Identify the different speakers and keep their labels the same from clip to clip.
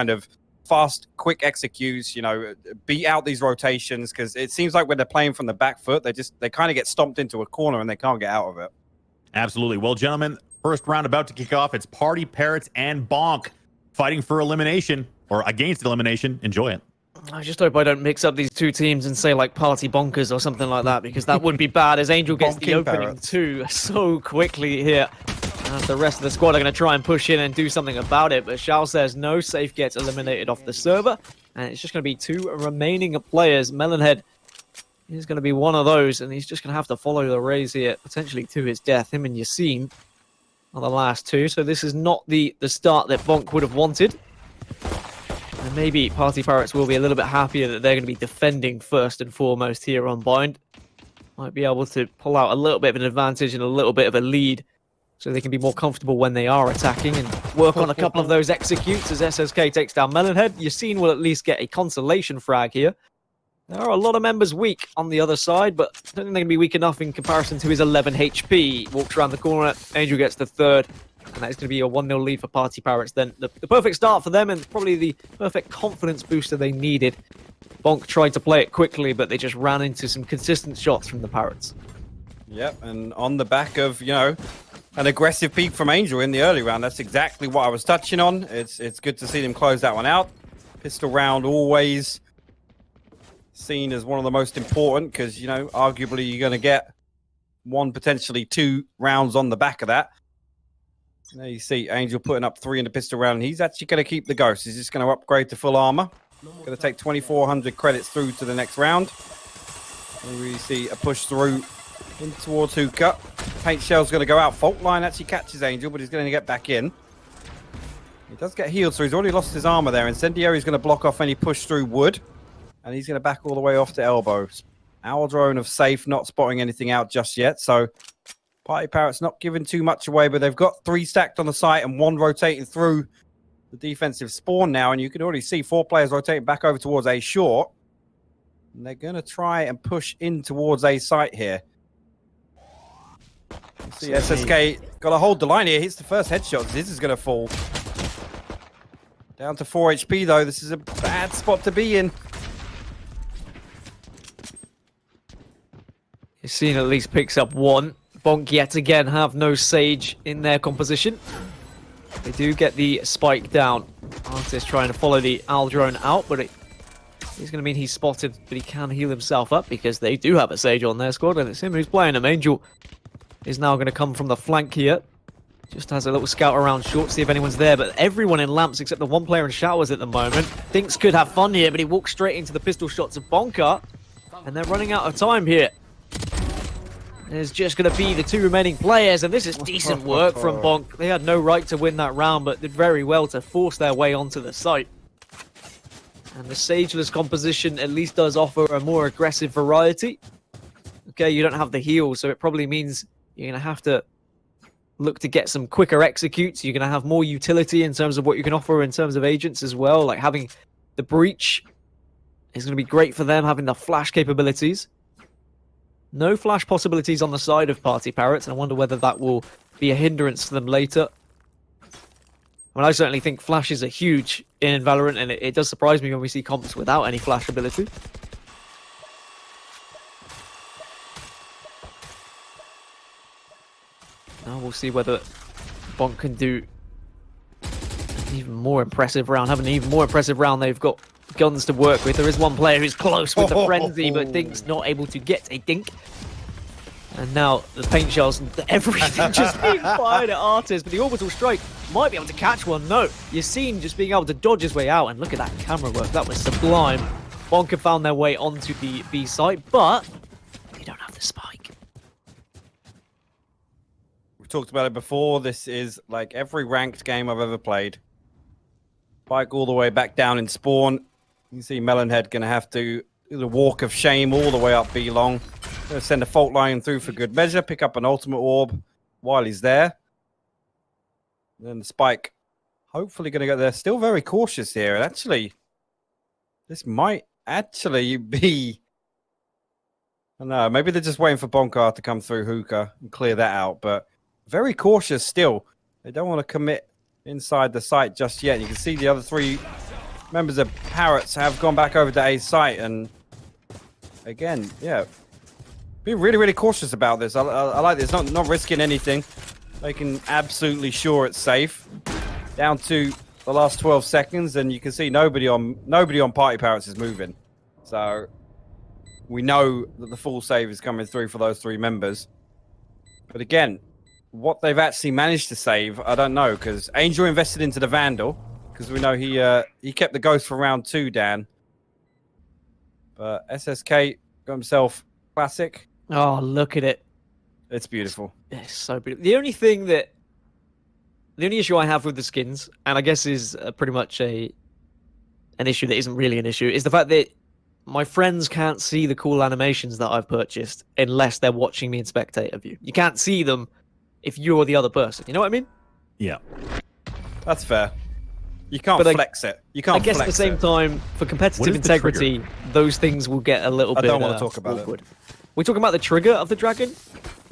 Speaker 1: kind of fast, quick executes, you know, beat out these rotations, because it seems like when they're playing from the back foot, they kind of get stomped into a corner and they can't get out of it.
Speaker 2: Absolutely. Well, gentlemen, first round about to kick off. It's PartyParrots and Bonk fighting for elimination, or against elimination. Enjoy it.
Speaker 3: I just hope I don't mix up these two teams and say like Party Bonkers or something like that, because that would be bad, as Angel gets the opening two so quickly here. And the rest of the squad are going to try and push in and do something about it, but Shao says no, Safe gets eliminated off the server, and it's just going to be two remaining players. Melonhead is going to be one of those, and he's just going to have to follow the Raze here, potentially to his death. Him and Yassine are the last two, so this is not the start that Bonk would have wanted. And maybe PartyParrots will be a little bit happier that they're going to be defending first and foremost here on Bind. Might be able to pull out a little bit of an advantage and a little bit of a lead, so they can be more comfortable when they are attacking and work on a couple of those executes as SSK takes down Melonhead. Yassine will at least get a consolation frag here. There are a lot of members weak on the other side, but I don't think they're going to be weak enough in comparison to his 11 HP. Walks around the corner, Angel gets the third, and that is going to be a 1-0 lead for PartyParrots. Then the perfect start for them, and probably the perfect confidence booster they needed. Bonk tried to play it quickly, but they just ran into some consistent shots from the Parrots.
Speaker 1: Yep, and on the back of, you know, an aggressive peak from Angel in the early round, that's exactly what I was touching on. It's good to see them close that one out. Pistol round always seen as one of the most important, because, you know, arguably you're going to get one, potentially two rounds on the back of that. There you see Angel putting up 3 in the pistol round, and he's actually going to keep the Ghost. He's just going to upgrade to full armor. Going to take 2,400 credits through to the next round. And we see a push through in towards Hookah. Paint Shell's going to go out. Fault Line actually catches Angel, but he's going to get back in. He does get healed, so he's already lost his armor there. Incendiary's going to block off any push through wood. And he's going to back all the way off to elbows. Our drone of Safe not spotting anything out just yet. So PartyParrots not giving too much away, but they've got 3 stacked on the site and 1 rotating through the defensive spawn now. And you can already see 4 players rotating back over towards A short. And they're going to try and push in towards A site here. You see SSK got to hold the line here. Hits the first headshot. This is going to fall. Down to 4 HP though. This is a bad spot to be in.
Speaker 3: Yassine at least picks up 1. Bonk yet again have no Sage in their composition. They do get the spike down. Artist trying to follow the Al drone out, but it's going to mean he's spotted, but he can heal himself up because they do have a Sage on their squad, and it's him who's playing him. Angel is now going to come from the flank here. Just has a little scout around short, see if anyone's there, but everyone in lamps except the 1 player in showers at the moment. Thinks could have fun here, but he walks straight into the pistol shots of Bonka, and they're running out of time here. There's just going to be the 2 remaining players, and this is decent work from Bonk. They had no right to win that round, but did very well to force their way onto the site. And the Sageless composition at least does offer a more aggressive variety. Okay, you don't have the heal, so it probably means you're going to have to look to get some quicker executes. You're going to have more utility in terms of what you can offer in terms of agents as well. Like having the breach is going to be great for them, having the flash capabilities. No flash possibilities on the side of PartyParrots, and I wonder whether that will be a hindrance to them later. I mean, I certainly think flashes are huge in Valorant, and it does surprise me when we see comps without any flash ability. Now we'll see whether Bonk can do an even more impressive round. Have an even more impressive round. They've got guns to work with. There is 1 player who's close with the frenzy, but Dink's not able to get a Dink. And now the paint shells and everything just being fired at Artist, but the orbital strike might be able to catch one. No, Yassine just being able to dodge his way out, and look at that camera work. That was sublime. Bonk have found their way onto the B site, but they don't have the spike.
Speaker 1: We've talked about it before. This is like every ranked game I've ever played. Spike all the way back down in spawn. You see Melonhead going to have to do the walk of shame all the way up B long. Going to send a fault line through for good measure. Pick up an ultimate orb while he's there. And then the spike hopefully going to go there. Still very cautious here. And actually, this might actually be... I don't know. Maybe they're just waiting for Bonkar to come through Hookah and clear that out. But very cautious still. They don't want to commit inside the site just yet. You can see the other 3 members of Parrots have gone back over to A's site, and again, yeah, be really, really cautious about this. I like this, not risking anything, making absolutely sure it's safe. Down to the last 12 seconds, and you can see nobody on PartyParrots is moving, so we know that the full save is coming through for those 3 members. But again, what they've actually managed to save, I don't know, because Angel invested into the Vandal. Because we know he kept the Ghost for round 2, Dan. But SSK got himself classic.
Speaker 3: Oh, look at it.
Speaker 1: It's beautiful.
Speaker 3: It's so beautiful. The only issue I have with the skins, and I guess is pretty much an issue that isn't really an issue, is the fact that my friends can't see the cool animations that I've purchased unless they're watching me in spectator view. You can't see them if you're the other person. You know what I mean?
Speaker 2: Yeah.
Speaker 1: That's fair. You can't flex it. You can't.
Speaker 3: I guess
Speaker 1: flex
Speaker 3: at the same time, for competitive integrity, those things will get a little bit.
Speaker 1: I don't want to talk about
Speaker 3: awkward.
Speaker 1: it.
Speaker 3: We're talking about the trigger of the dragon.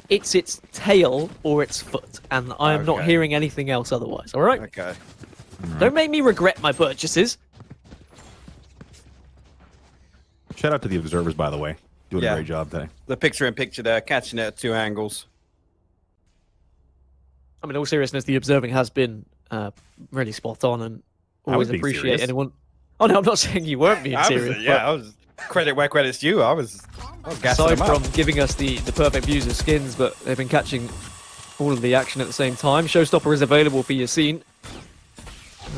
Speaker 3: It's its tail or its foot, and I am not hearing anything else otherwise. All right.
Speaker 1: Okay.
Speaker 3: Don't make me regret my purchases.
Speaker 2: Shout out to the observers, by the way. Doing a great job today.
Speaker 1: The picture-in-picture there, catching it at 2 angles.
Speaker 3: I mean, in all seriousness, the observing has been really spot on, and always appreciate
Speaker 2: serious.
Speaker 3: anyone. Oh no, I'm not saying you weren't being serious.
Speaker 1: I was credit where credit's due. I was gassing
Speaker 3: aside
Speaker 1: them up.
Speaker 3: from giving us the perfect views of skins, but they've been catching all of the action at the same time. Showstopper is available for Yassine.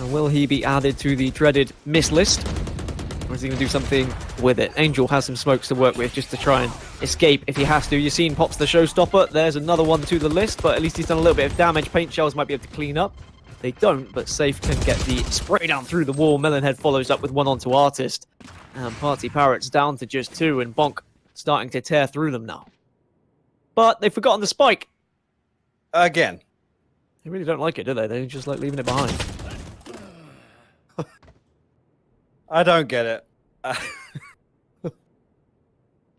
Speaker 3: Will he be added to the dreaded miss list? Or is he going to do something with it? Angel has some smokes to work with just to try and escape if he has to. Yassine pops the Showstopper. There's another one to the list, but at least he's done a little bit of damage. Paint shells might be able to clean up. They don't, but Safe can get the spray down through the wall. Melonhead follows up with one onto Artist. And PartyParrots down to just 2, and Bonk starting to tear through them now. But they've forgotten the spike.
Speaker 1: Again.
Speaker 3: They really don't like it, do they? They just like leaving it behind.
Speaker 1: I don't get it.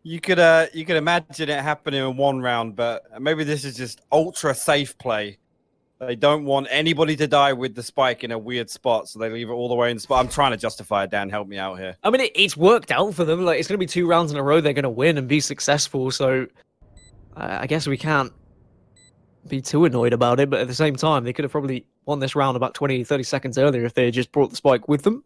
Speaker 1: You could imagine it happening in 1 round, but maybe this is just ultra safe play. They don't want anybody to die with the spike in a weird spot, so they leave it all the way in the spot. I'm trying to justify it, Dan. Help me out here.
Speaker 3: I mean, it's worked out for them. Like, it's going to be 2 rounds in a row they're going to win and be successful, so I guess we can't be too annoyed about it, but at the same time, they could have probably won this round about 20, 30 seconds earlier if they had just brought the spike with them.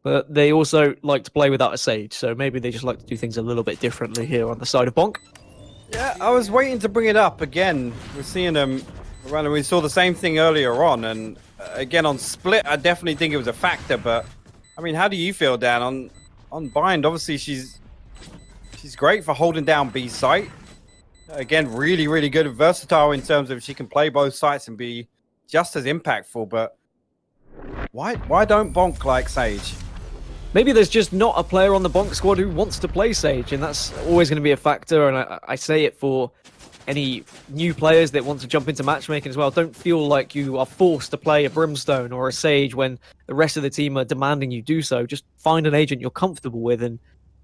Speaker 3: But they also like to play without a Sage, so maybe they just like to do things a little bit differently here on the side of Bonk.
Speaker 1: Yeah, I was waiting to bring it up again. We're seeing them around, and we saw the same thing earlier on, and again on split, I definitely think it was a factor. But I mean, how do you feel, Dan, on Bind? Obviously, she's great for holding down B site. Again, really, really good and versatile in terms of she can play both sites and be just as impactful. But why don't Bonk like Sage?
Speaker 3: Maybe there's just not a player on the Bonk squad who wants to play Sage, and that's always going to be a factor, and I say it for any new players that want to jump into matchmaking as well. Don't feel like you are forced to play a Brimstone or a Sage when the rest of the team are demanding you do so. Just find an agent you're comfortable with, and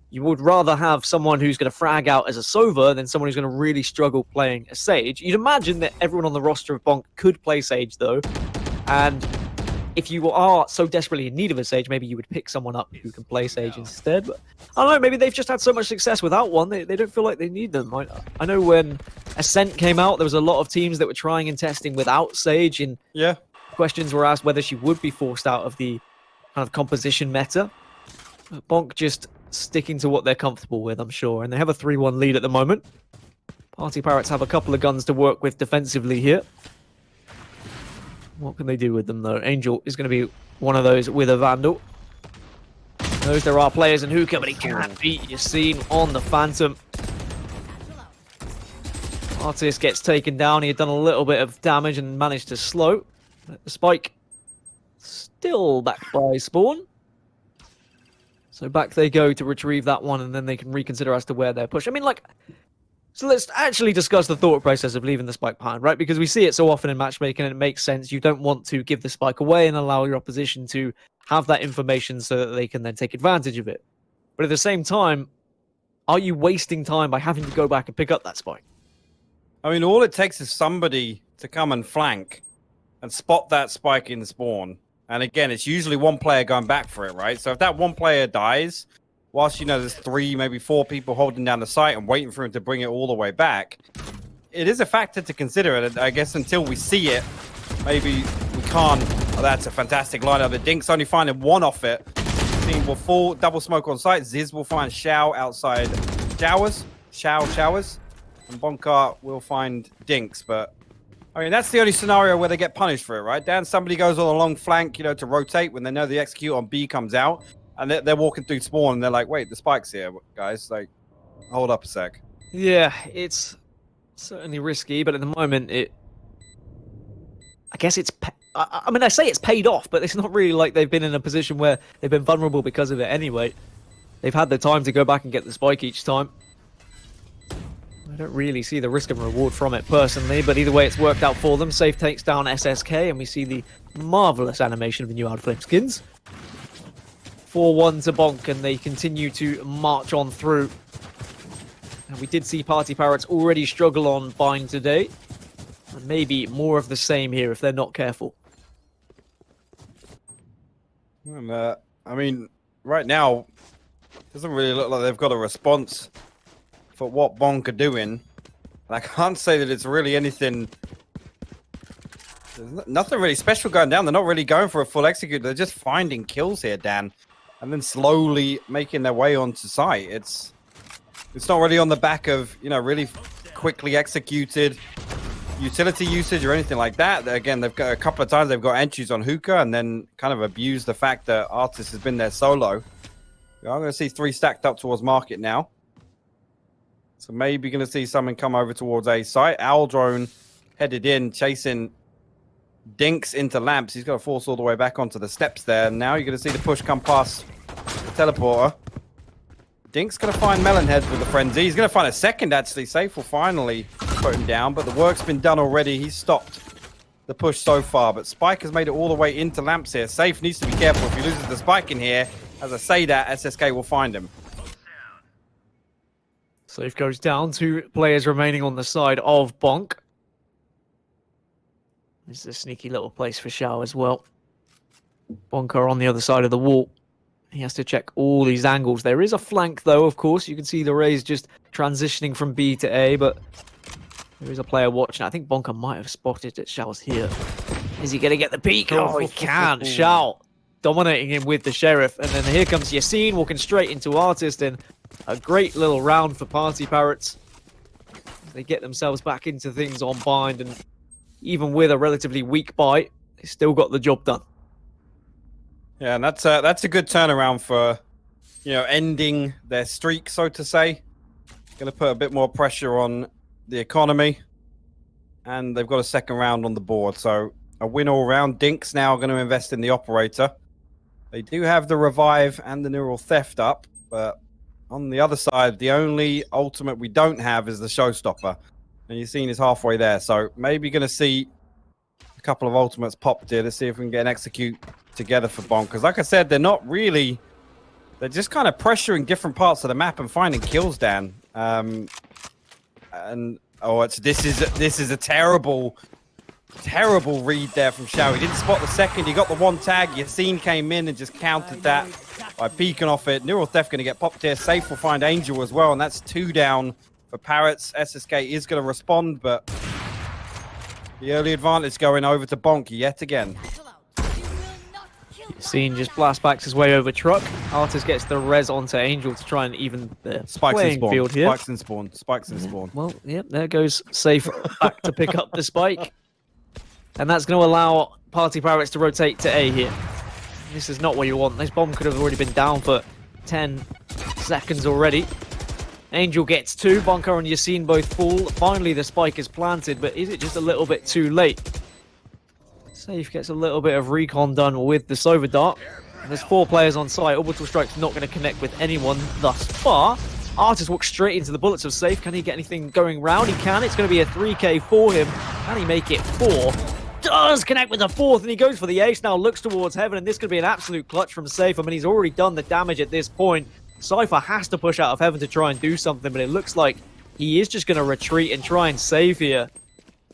Speaker 3: you would rather have someone who's going to frag out as a Sova than someone who's going to really struggle playing a Sage. You'd imagine that everyone on the roster of Bonk could play Sage, though, and if you are so desperately in need of a Sage, maybe you would pick someone up who can play Sage instead. But I don't know, maybe they've just had so much success without one, they don't feel like they need them. I know when Ascent came out, there was a lot of teams that were trying and testing without Sage, and questions were asked whether she would be forced out of the kind of composition meta. Bonk just sticking to what they're comfortable with, I'm sure, and they have a 3-1 lead at the moment. PartyParrots have a couple of guns to work with defensively here. What can they do with them, though? Angel is going to be one of those with a Vandal. Knows there are players in hookah, but he can't beat Yassine on the Phantom. Artist gets taken down. He had done a little bit of damage and managed to slow. The spike still back by Spawn. So back they go to retrieve that one, and then they can reconsider as to where they're pushed. I mean, like... So let's actually discuss the thought process of leaving the spike behind, right? Because we see it so often in matchmaking, and it makes sense. You don't want to give the spike away and allow your opposition to have that information so that they can then take advantage of it. But at the same time, are you wasting time by having to go back and pick up that spike?
Speaker 1: I mean, all it takes is somebody to come and flank and spot that spike in spawn. And again, it's usually one player going back for it, right? So if that one player dies, whilst there's 3, maybe 4 people holding down the site and waiting for him to bring it all the way back, it is a factor to consider. And I guess until we see it, maybe we can't. Oh, that's a fantastic lineup. The Dink's only finding 1 off it. Team will fall, double smoke on site. Ziz will find Shao outside showers. And Bonk will find Dinks, but I mean, that's the only scenario where they get punished for it, right? Dan, somebody goes on a long flank, to rotate when they know the execute on B comes out, and they're walking through spawn, and they're like, wait, the spike's here, guys. Like, hold up a sec.
Speaker 3: Yeah, it's certainly risky, but at the moment, I guess it's... I mean, I say it's paid off, but it's not really like they've been in a position where they've been vulnerable because of it anyway. They've had the time to go back and get the spike each time. I don't really see the risk and reward from it personally, but either way, it's worked out for them. Safe takes down SSK, and we see the marvelous animation of the new Flame skins. 4-1 to Bonk, and they continue to march on through. And we did see PartyParrots already struggle on Bind today. And maybe more of the same here if they're not careful.
Speaker 1: And, I mean, right now, it doesn't really look like they've got a response for what Bonk are doing. And I can't say that it's really anything... There's nothing really special going down. They're not really going for a full execute. They're just finding kills here, Dan. And then slowly making their way onto site. It's not really on the back of, really quickly executed utility usage or anything like that. Again, they've got a couple of times they've got entries on hookah and then kind of abused the fact that Artist has been there solo. I'm going to see 3 stacked up towards market now. So maybe going to see someone come over towards A site. Owl Drone headed in, chasing Dinks into lamps. He's got to force all the way back onto the steps there. And now you're going to see the push come past the teleporter. Dink's going to find Melonhead with the frenzy. He's going to find a second, actually. Safe will finally put him down, but the work's been done already. He's stopped the push so far, but Spike has made it all the way into lamps here. Safe needs to be careful. If he loses the Spike in here, as I say that, SSK will find him.
Speaker 3: Safe goes down. 2 players remaining on the side of Bonk. This is a sneaky little place for Shao as well. Bonk on the other side of the wall. He has to check all these angles. There is a flank, though, of course. You can see the Rays just transitioning from B to A, but there is a player watching. I think Bonk might have spotted that Shao's here. Is he going to get the peek? Oh, he can. Shao dominating him with the Sheriff. And then here comes Yassine walking straight into Artist, and a great little round for PartyParrots. They get themselves back into things on Bind, and even with a relatively weak bite, they still got the job done.
Speaker 1: Yeah, and that's a good turnaround for, ending their streak, so to say. Going to put a bit more pressure on the economy, and they've got a second round on the board. So a win all round. Dink's now going to invest in the operator. They do have the revive and the neural theft up, but on the other side, the only ultimate we don't have is the showstopper, and you've seen he's halfway there. So maybe going to see a couple of ultimates popped here to see if we can get an execute together for Bonk, because like I said, they're just kind of pressuring different parts of the map and finding kills, Dan. This is a terrible read there from Shao. He didn't spot the second. He got the 1 tag. Yassine came in and just countered that by peeking off it. Neural Theft going to get popped here. Safe will find Angel as well, and that's 2 down for Parrots. SSK is going to respond, but the early advantage going over to Bonk yet again.
Speaker 3: Yassine just blast backs his way over truck. Artist gets the res onto Angel to try and even the playing field here.
Speaker 1: Spikes in spawn.
Speaker 3: Well, yep, there goes Safe back to pick up the spike. And that's going to allow PartyParrots to rotate to A here. This is not what you want. This bomb could have already been down for 10 seconds already. Angel gets 2. Bonk and Yassine both fall. Finally, the spike is planted, but is it just a little bit too late? Safe gets a little bit of recon done with the Sova Dart. And there's 4 players on site. Orbital Strike's not going to connect with anyone thus far. Artist walks straight into the bullets of Safe. Can he get anything going round? He can. It's going to be a 3K for him. Can he make it 4? Does connect with the 4th, and he goes for the ace now, looks towards heaven, and this could be an absolute clutch from Safe. I mean, he's already done the damage at this point. Cypher has to push out of heaven to try and do something, but it looks like he is just going to retreat and try and save here.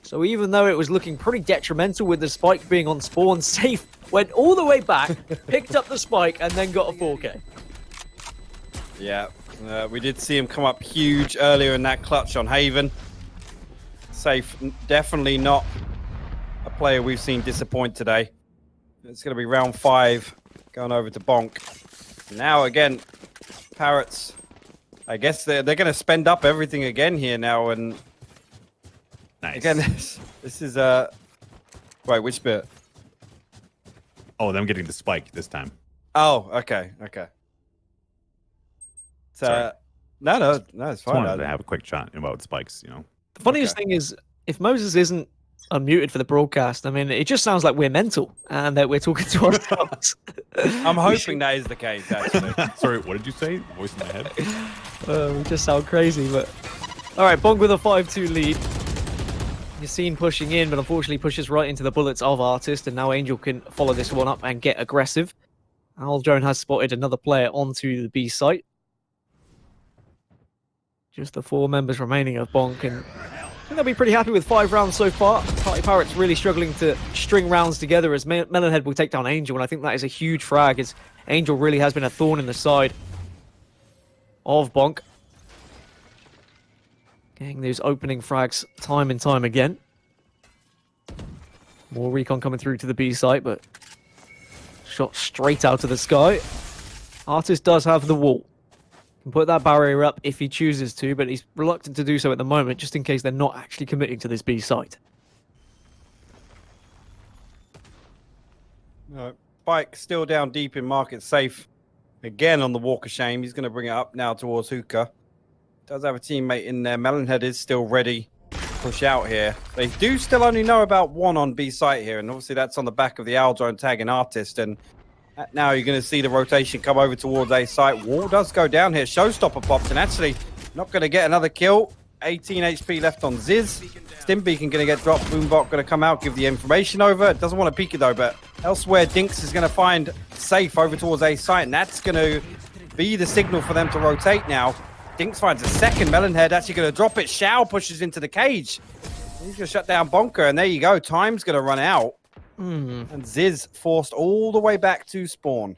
Speaker 3: So even though it was looking pretty detrimental with the spike being on spawn, Safe went all the way back, picked up the spike, and then got a 4K.
Speaker 1: Yeah, we did see him come up huge earlier in that clutch on Haven. Safe, definitely not a player we've seen disappoint today. It's going to be round 5, going over to Bonk. Now again, Parrots, I guess they're going to spend up everything again here now. And
Speaker 2: Nice.
Speaker 1: again, this is wait, which bit?
Speaker 2: Oh, them getting the spike this time.
Speaker 1: Oh, okay. So,
Speaker 2: Sorry.
Speaker 1: no, it's
Speaker 2: Just
Speaker 1: fine.
Speaker 2: wanted to have a quick chat about spikes, you know.
Speaker 3: The funniest thing is, if Moses isn't unmuted for the broadcast, I mean, it just sounds like we're mental and that we're talking to ourselves.
Speaker 1: I'm hoping that is the case, actually.
Speaker 2: Sorry, what did you say? Voice in my head.
Speaker 3: We just sound crazy, but... Alright, Bonk with a 5-2 lead. You're seen pushing in, but unfortunately pushes right into the bullets of Artist, and now Angel can follow this one up and get aggressive. Aldrone has spotted another player onto the B site. Just the 4 members remaining of Bonk, and I think they'll be pretty happy with 5 rounds so far. PartyParrots really struggling to string rounds together as Melonhead will take down Angel, and I think that is a huge frag, as Angel really has been a thorn in the side of Bonk. Getting those opening frags time and time again. More recon coming through to the B site, but shot straight out of the sky. Artist does have the wall. Can put that barrier up if he chooses to, but he's reluctant to do so at the moment, just in case they're not actually committing to this B site.
Speaker 1: Spike still down deep in market safe. Again on the walk of shame. He's going to bring it up now towards Hookah. Does have a teammate in there. Melonhead is still ready to push out here. They do still only know about 1 on B site here, and obviously that's on the back of the Aldrone tagging Artist, and now you're going to see the rotation come over towards A site. Wall does go down here. Showstopper pops, and actually not going to get another kill. 18 HP left on Ziz. Stim Beacon going to get dropped. Boombot going to come out, give the information over. Doesn't want to peek it though, but elsewhere Dinks is going to find safe over towards A site, and that's going to be the signal for them to rotate now. Dinks finds a second. Melonhead actually going to drop it. Shao pushes into the cage. He's going to shut down Bonker, and there you go. Time's going to run out. And Ziz forced all the way back to spawn.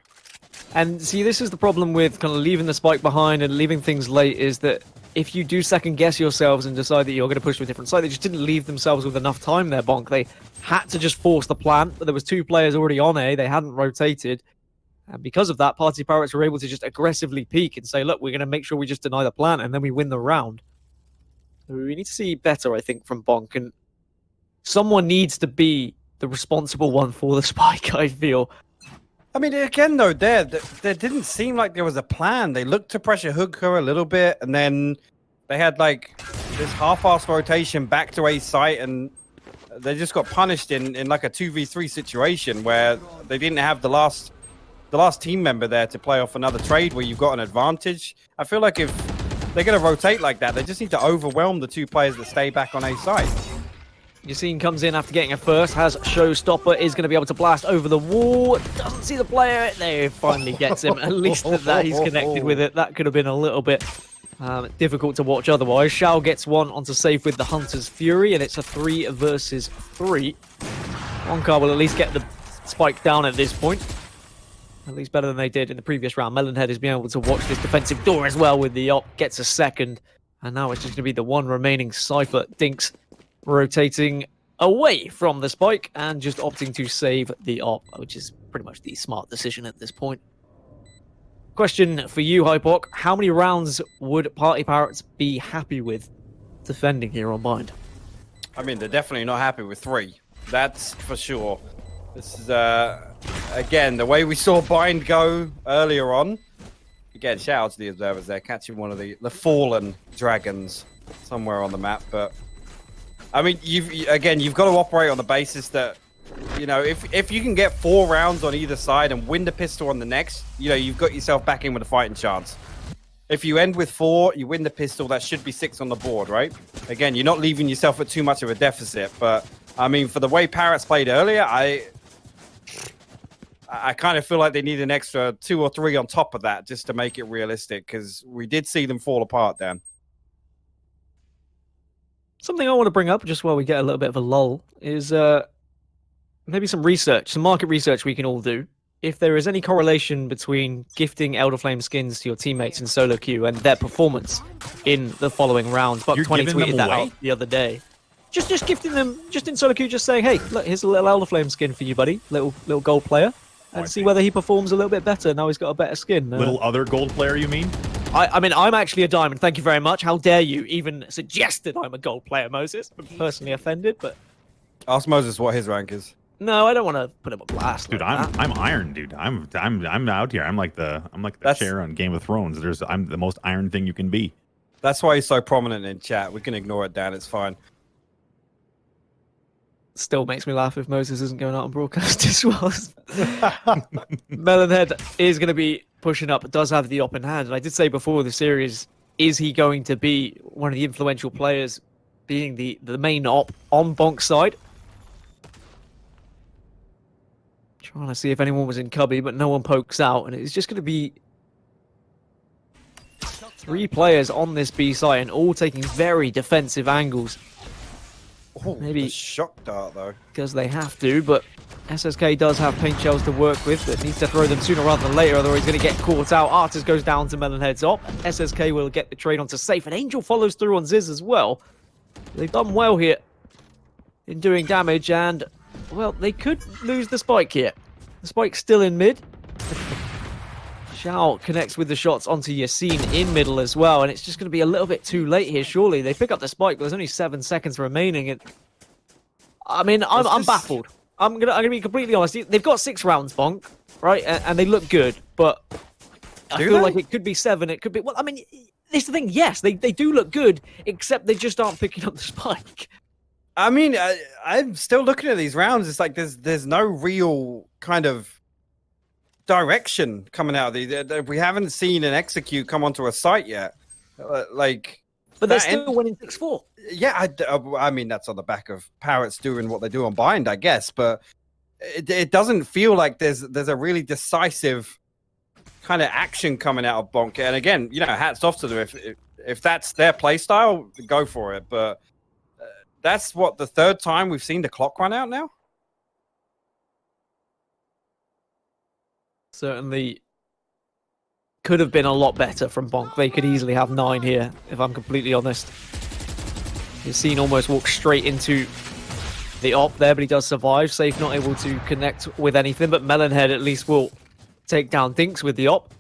Speaker 3: And see, this is the problem with kind of leaving the spike behind and leaving things late, is that if you do second guess yourselves and decide that you're going to push to a different site, they just didn't leave themselves with enough time there, Bonk. They had to just force the plant, but there was 2 players already on A. They hadn't rotated. And because of that, PartyParrots were able to just aggressively peek and say, look, we're going to make sure we just deny the plant, and then we win the round. So we need to see better, I think, from Bonk. And someone needs to be the responsible one for the spike, I feel.
Speaker 1: I mean, again, though, there didn't seem like there was a plan. They looked to pressure Hookah a little bit, and then they had, like, this half-assed rotation back to A site, and they just got punished in like, a 2v3 situation where they didn't have the last team member there to play off another trade where you've got an advantage. I feel like if they're going to rotate like that, they just need to overwhelm the 2 players that stay back on A site.
Speaker 3: Yassine comes in after getting a first, has Showstopper, is going to be able to blast over the wall, doesn't see the player, there finally gets him, at least that he's connected with it. That could have been a little bit difficult to watch otherwise. Shao gets one onto safe with the Hunter's Fury, and it's a 3 versus 3. Onkar will at least get the spike down at this point, at least better than they did in the previous round. Melonhead is being able to watch this defensive door as well with the op, gets a second, and now it's just going to be the one remaining Cypher. Dinks rotating away from the spike and just opting to save the op, which is pretty much the smart decision at this point. Question for you, hypoc. How many rounds would PartyParrots be happy with defending here on Bind?
Speaker 1: I mean, they're definitely not happy with 3. That's for sure. This is, again, the way we saw Bind go earlier on. Again, shout out to the observers there, catching one of the fallen dragons somewhere on the map, but I mean, you've got to operate on the basis that, you know, if you can get 4 rounds on either side and win the pistol on the next, you know, you've got yourself back in with a fighting chance. If you end with 4, you win the pistol, that should be 6 on the board, right? Again, you're not leaving yourself at too much of a deficit, but I mean, for the way Parrots played earlier, I kind of feel like they need an extra 2 or 3 on top of that just to make it realistic, because we did see them fall apart, Dan.
Speaker 3: Something I want to bring up, just while we get a little bit of a lull, is maybe some research, some market research we can all do. If there is any correlation between gifting Elder Flame skins to your teammates in solo queue and their performance in the following rounds. Buck
Speaker 2: You're
Speaker 3: 20
Speaker 2: giving them
Speaker 3: tweeted that
Speaker 2: away?
Speaker 3: out the other day. Just gifting them, just in solo queue, just saying, hey, look, here's a little Elder Flame skin for you, buddy. Little gold player. And see whether he performs a little bit better now he's got a better skin.
Speaker 2: Little other gold player, you mean?
Speaker 3: I mean, I'm actually a diamond. Thank you very much. How dare you even suggest that I'm a gold player, Moses? I'm personally offended, but...
Speaker 1: Ask Moses what his rank is.
Speaker 3: No, I don't want to put him on blast.
Speaker 2: Dude,
Speaker 3: like that.
Speaker 2: I'm iron, dude. I'm out here. I'm like the chair on Game of Thrones. I'm the most iron thing you can be.
Speaker 1: That's why he's so prominent in chat. We can ignore it, Dan. It's fine.
Speaker 3: Still makes me laugh if Moses isn't going out on broadcast as well. Melonhead is going to be pushing up, does have the op in hand. And I did say before the series, is he going to be one of the influential players being the main op on Bonk's side? Trying to see if anyone was in cubby, but no one pokes out. And it's just going to be 3 players on this B site and all taking very defensive angles.
Speaker 1: Ooh,
Speaker 3: Maybe
Speaker 1: the shock dart, though.
Speaker 3: because they have to, but SSK does have paint shells to work with, but needs to throw them sooner rather than later, otherwise he's going to get caught out. Artis goes down to Melonhead's op. SSK will get the trade onto Safe, and Angel follows through on Ziz as well. They've done well here in doing damage, and, well, they could lose the spike here. The spike's still in mid. Shao connects with the shots onto Yassine in middle as well, and it's just going to be a little bit too late here, surely. They pick up the spike, but there's only 7 seconds remaining. And I mean, I'm baffled. I'm gonna be completely honest. They've got 6 rounds, Bonk, right? And they look good, but I feel like it could be 7. It could be... Well, I mean, this is the thing. Yes, they do look good, except they just aren't picking up the spike.
Speaker 1: I mean, I'm still looking at these rounds. It's like there's no real kind of direction coming out of these. We haven't seen an execute come onto a site yet.
Speaker 3: But they're still winning 6-4.
Speaker 1: Yeah, I mean, that's on the back of Parrots doing what they do on Bind, I guess. But it doesn't feel like there's a really decisive kind of action coming out of Bonk. And again, hats off to them. If that's their play style, go for it. But that's what, the 3rd time we've seen the clock run out now?
Speaker 3: Certainly could have been a lot better from Bonk. They could easily have 9 here, if I'm completely honest. Yassine almost walks straight into the op there, but he does survive. Safe not able to connect with anything, but Melonhead at least will take down Dinks with the op.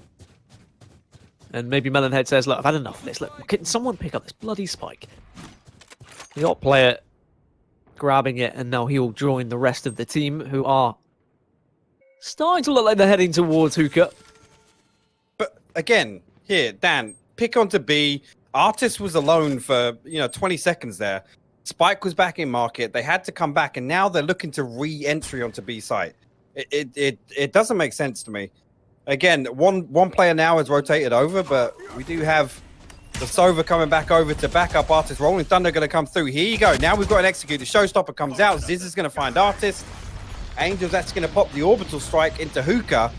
Speaker 3: And maybe Melonhead says, look, I've had enough of this. Look, can someone pick up this bloody spike? The op player grabbing it, and now he'll join the rest of the team, who are starting to look like they're heading towards Hookah.
Speaker 1: But again, here, Dan, pick onto B. Artis was alone for 20 seconds there. Spike was back in market. They had to come back, and now they're looking to re-entry onto B site. It doesn't make sense to me. Again, one player now has rotated over, but we do have the Sova coming back over to back up Artis. Rolling Thunder going to come through. Here you go. Now we've got an execute. The Showstopper comes out. Ziz is going to find Artis. Angel's actually going to pop the orbital strike into Hookah,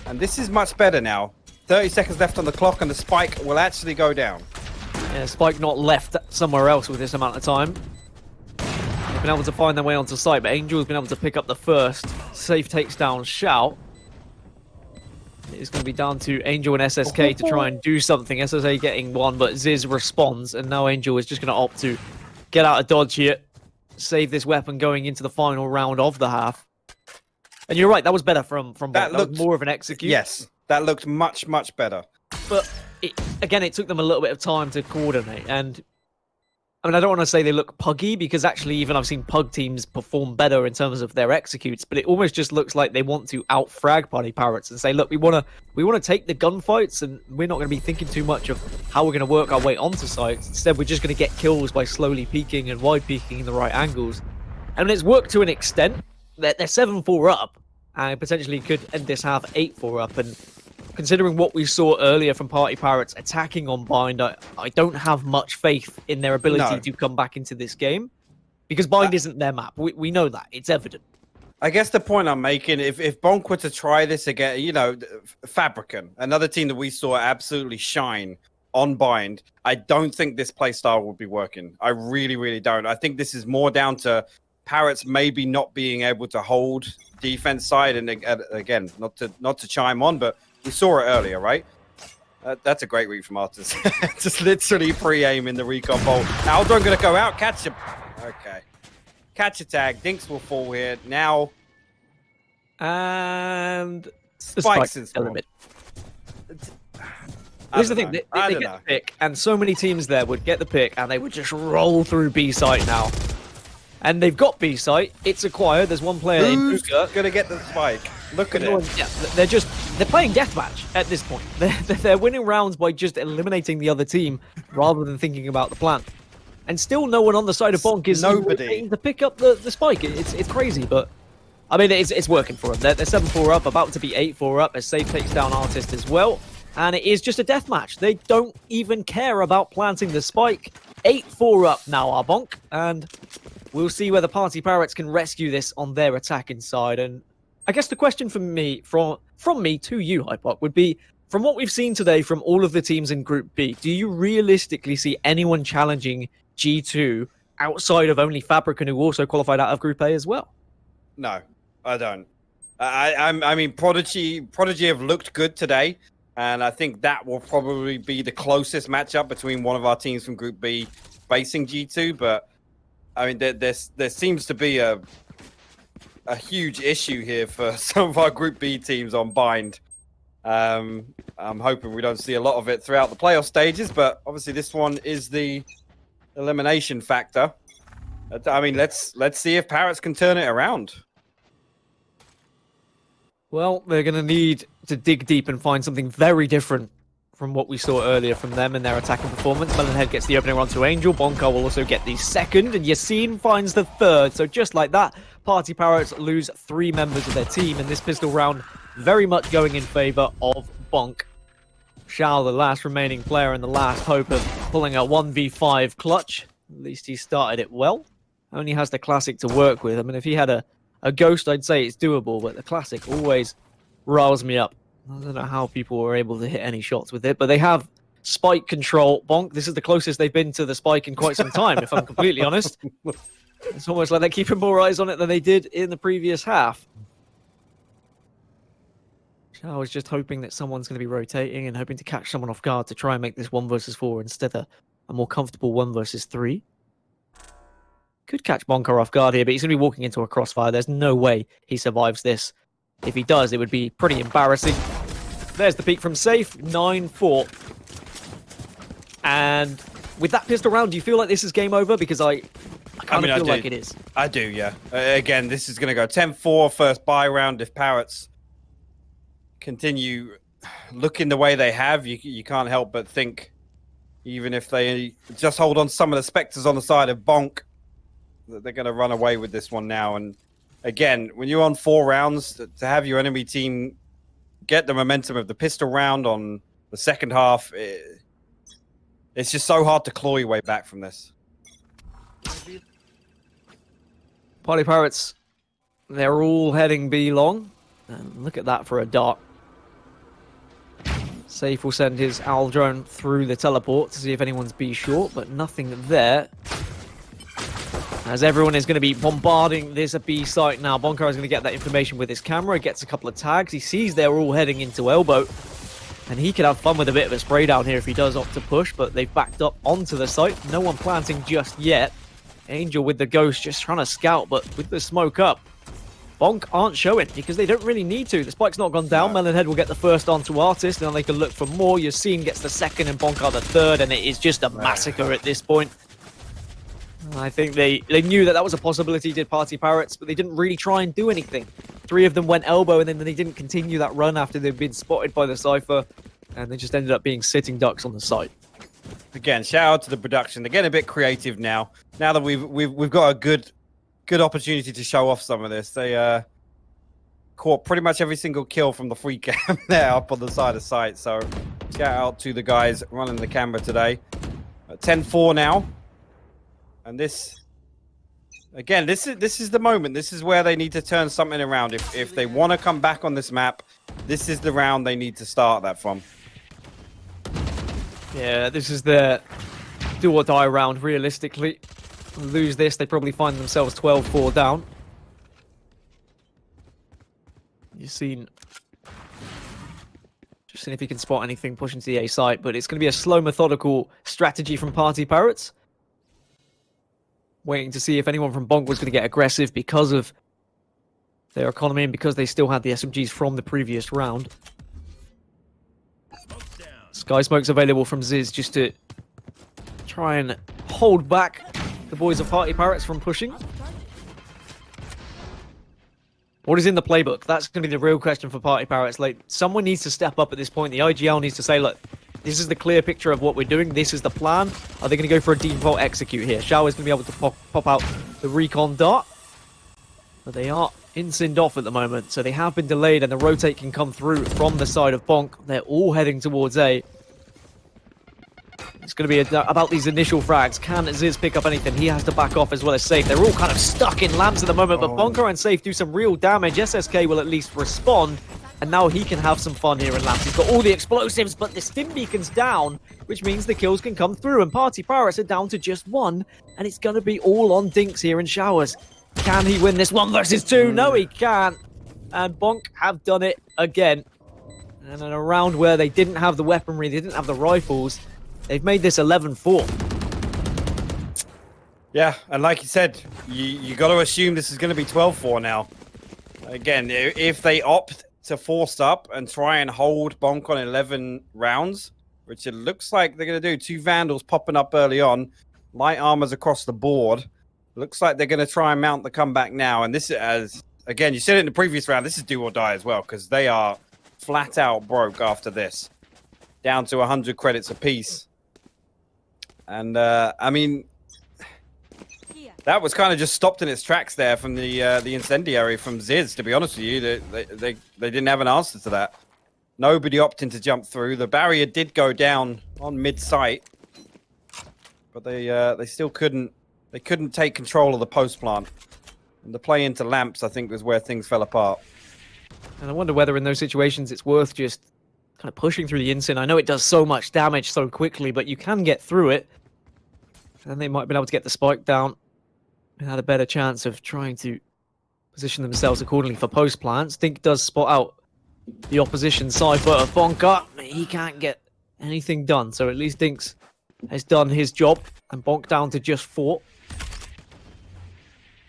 Speaker 1: and this is much better now. 30 seconds left on the clock, and the spike will actually go down.
Speaker 3: Yeah, Spike not left somewhere else with this amount of time. They've been able to find their way onto site, but Angel's been able to pick up the first. Safe takes down Shout. It's going to be down to Angel and SSK to try and do something. SSK getting 1, but Ziz responds, and now Angel is just going to opt to get out of dodge here, save this weapon going into the final round of the half. And you're right, that was better from Bonk. That was more of an execute.
Speaker 1: Yes, that looked much, much better.
Speaker 3: But again, it took them a little bit of time to coordinate. And I mean, I don't want to say they look puggy, because actually even I've seen pug teams perform better in terms of their executes, but it almost just looks like they want to out-frag PartyParrots and say, look, we want to take the gunfights, and we're not going to be thinking too much of how we're going to work our way onto sites. Instead, we're just going to get kills by slowly peeking and wide peeking in the right angles. And it's worked to an extent. They're 7-4 up, and potentially could end this half 8-4 up. And considering what we saw earlier from PartyParrots attacking on Bind, I don't have much faith in their ability to come back into this game, because Bind isn't their map. We know that. It's evident. I
Speaker 1: guess the point I'm making, if Bonk were to try this again, Fabricant, another team that we saw absolutely shine on Bind, I don't think this playstyle would be working. I really, really don't. I think this is more down to Parrots maybe not being able to hold defense side, and again, not to chime on, but we saw it earlier, right? That's a great read from Artis. Just literally pre-aim in the recon bolt. Aldron gonna go out, catch him. Okay, catch a tag. Dinks will fall here now.
Speaker 3: And
Speaker 1: Spikes in spawn.
Speaker 3: Here's the thing, they get the pick, and so many teams there would get the pick, and they would just roll through B site now. And they've got B site, it's acquired, there's one player in Buka.
Speaker 1: Gonna get the spike? Look at it.
Speaker 3: Yeah, they're playing deathmatch at this point. They're winning rounds by just eliminating the other team, rather than thinking about the plan. And still no one on the side of Bonk is to pick up the spike. It's crazy, but I mean, it's working for them. They're 7-4 up, about to be 8-4 up, as Safe takes down Artist as well. And it is just a deathmatch. They don't even care about planting the spike. 8-4 up now are Bonk, and we'll see whether PartyParrots can rescue this on their attacking side. And I guess the question from me to you, hypoc, would be, from what we've seen today from all of the teams in Group B, do you realistically see anyone challenging G2 outside of only Fabrican, who also qualified out of Group A as well?
Speaker 1: No, I don't. I mean, Prodigy have looked good today. And I think that will probably be the closest matchup between one of our teams from Group B facing G2. But I mean, there seems to be a huge issue here for some of our Group B teams on Bind. I'm hoping we don't see a lot of it throughout the playoff stages, but obviously this one is the elimination factor. I mean, let's see if Parrots can turn it around.
Speaker 3: Well, they're going to need to dig deep and find something very different from what we saw earlier from them in their attacking performance. Melonhead gets the opening run to Angel. Bonka will also get the second, and Yassine finds the third. So just like that, PartyParrots lose 3 members of their team in this pistol round, very much going in favor of Bonk. Shao, the last remaining player and the last hope of pulling a 1v5 clutch. At least he started it well. Only has the classic to work with. I mean, if he had a Ghost, I'd say it's doable, but the classic always riles me up. I don't know how people were able to hit any shots with it, but they have spike control. Bonk, this is the closest they've been to the spike in quite some time, if I'm completely honest. It's almost like they're keeping more eyes on it than they did in the previous half. I was just hoping that someone's going to be rotating and hoping to catch someone off guard to try and make this 1 versus 4 instead of a more comfortable 1 versus 3. Could catch Bonker off guard here, but he's going to be walking into a crossfire. There's no way he survives this. If he does, it would be pretty embarrassing. There's the peak from Safe, 9-4. And with that pistol round, do you feel like this is game over? Because I kind of feel like it is.
Speaker 1: I do, yeah. Again, this is going to go 10-4, first buy round. If Parrots continue looking the way they have, you can't help but think, even if they just hold on some of the Spectres on the side of Bonk, that they're going to run away with this one now. And again, when you're on 4 rounds, to have your enemy team get the momentum of the pistol round on the second half, it's just so hard to claw your way back from this.
Speaker 3: PartyParrots, they're all heading B long. And look at that for a dart. Safe will send his owl drone through the teleport to see if anyone's B short, but nothing there. As everyone is going to be bombarding this B site now. Bonker is going to get that information with his camera. Gets a couple of tags. He sees they're all heading into elbow. And he could have fun with a bit of a spray down here if he does opt to push. But they've backed up onto the site. No one planting just yet. Angel with the Ghost just trying to scout. But with the smoke up, Bonk aren't showing because they don't really need to. The spike's not gone down. No. Melonhead will get the first onto Artist. And then they can look for more. Yassine gets the second and Bonk are the third. And it is just a massacre at this point. I think they knew that was a possibility, did PartyParrots, but they didn't really try and do anything. 3 of them went elbow, and then they didn't continue that run after they'd been spotted by the Cypher, and they just ended up being sitting ducks on the site.
Speaker 1: Again, shout out to the production. They're getting a bit creative now. Now that we've got a good opportunity to show off some of this. They caught pretty much every single kill from the free cam there up on the side of site. So shout out to the guys running the camera today. 10-4 now. And this, again, this is the moment. This is where they need to turn something around. If they want to come back on this map, this is the round they need to start that from.
Speaker 3: Yeah, this is the do or die round, realistically. lose this, they probably find themselves 12-4 down. You've seen... Just seeing if he can spot anything pushing to the A site, but it's going to be a slow, methodical strategy from PartyParrots. Waiting to see if anyone from Bonk was going to get aggressive because of their economy and because they still had the SMGs from the previous round. Sky Smoke's available from Ziz just to try and hold back the boys of PartyParrots from pushing. What is in the playbook? That's going to be the real question for PartyParrots. Like, someone needs to step up at this point. The IGL needs to say, look, this is the clear picture of what we're doing. This is the plan. Are they going to go for a default execute here? Shower's going to be able to pop out the recon dart. But they are insinned off at the moment, so they have been delayed, and the rotate can come through from the side of Bonk. They're all heading towards A. It's going to be about these initial frags. Can Ziz pick up anything? He has to back off as well as Safe. They're all kind of stuck in lamps at the moment, but Bonker and Safe do some real damage. SSK will at least respond, and now he can have some fun here in lamps. He's got all the explosives, but the stim beacon's down, which means the kills can come through, and PartyParrots are down to just one, and it's going to be all on Dinks here in Showers. Can he win this 1 versus 2? No, he can't. And Bonk have done it again. And in a round where they didn't have the weaponry, they didn't have the rifles, they've made this 11-4.
Speaker 1: Yeah, and like you said, you got to assume this is going to be 12-4 now. Again, if they opt to force up and try and hold Bonk on 11 rounds, which it looks like they're going to do, 2 Vandals popping up early on, light armors across the board. Looks like they're going to try and mount the comeback now. And this is, as again, you said it in the previous round, this is do or die as well, because they are flat out broke after this. Down to 100 credits apiece. And, I mean, that was kind of just stopped in its tracks there from the incendiary from Ziz, to be honest with you. They didn't have an answer to that. Nobody opting to jump through. The barrier did go down on mid-site, but they still couldn't. They couldn't take control of the post plant. And the play into lamps, I think, was where things fell apart.
Speaker 3: And I wonder whether in those situations it's worth just kind of pushing through the Incin. I know it does so much damage so quickly, but you can get through it. And then they might have been able to get the spike down and had a better chance of trying to position themselves accordingly for post plants. Dink does spot out the opposition side, but of Bonk, he can't get anything done. So at least Dinks has done his job, and Bonk down to just 4.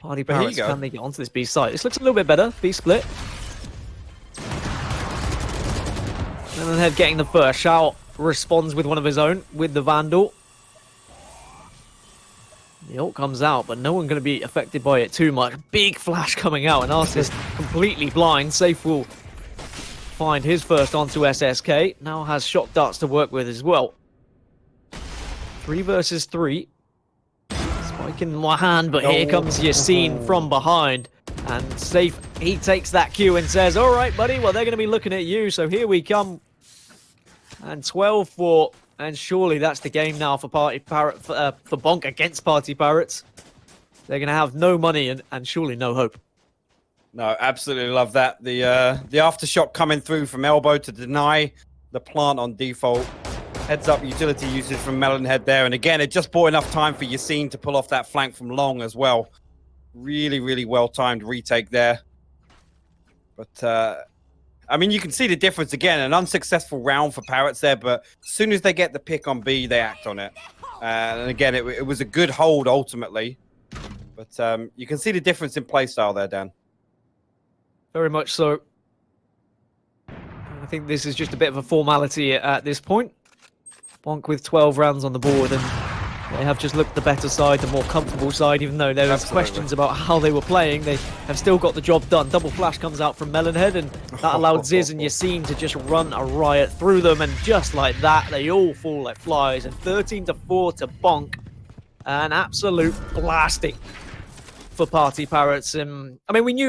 Speaker 3: PartyParrots, can they get onto this B site? This looks a little bit better. B split. And then Head getting the first. Shao responds with one of his own, with the Vandal. The ult comes out, but no one going to be affected by it too much. Big flash coming out, and Artist completely blind. Safe will find his first onto SSK. Now has shock darts to work with as well. 3 versus 3. Spike in one hand, but here comes Yassine from behind. And Safe, he takes that cue and says, all right, buddy, well, they're going to be looking at you, so here we come. And 12-4, and surely that's the game now for for Bonk against PartyParrots. They're going to have no money and surely no hope.
Speaker 1: No, absolutely love that. The aftershock coming through from elbow to deny the plant on default. Heads up utility usage from Melonhead there. And again, it just bought enough time for Yassine to pull off that flank from long as well. Really, really well-timed retake there. But, I mean, you can see the difference again. An unsuccessful round for Parrots there, but as soon as they get the pick on B, they act on it. And again, it was a good hold ultimately. But you can see the difference in playstyle there, Dan.
Speaker 3: Very much so. I think this is just a bit of a formality at this point. Bonk with 12 rounds on the board, and they have just looked the better side, the more comfortable side, even though there was questions about how they were playing. They have still got the job done. Double flash comes out from Melonhead, and that allowed Ziz and Yassine to just run a riot through them, and just like that, they all fall like flies. And 13-4 to Bonk. An absolute blasting for PartyParrots. I mean, we knew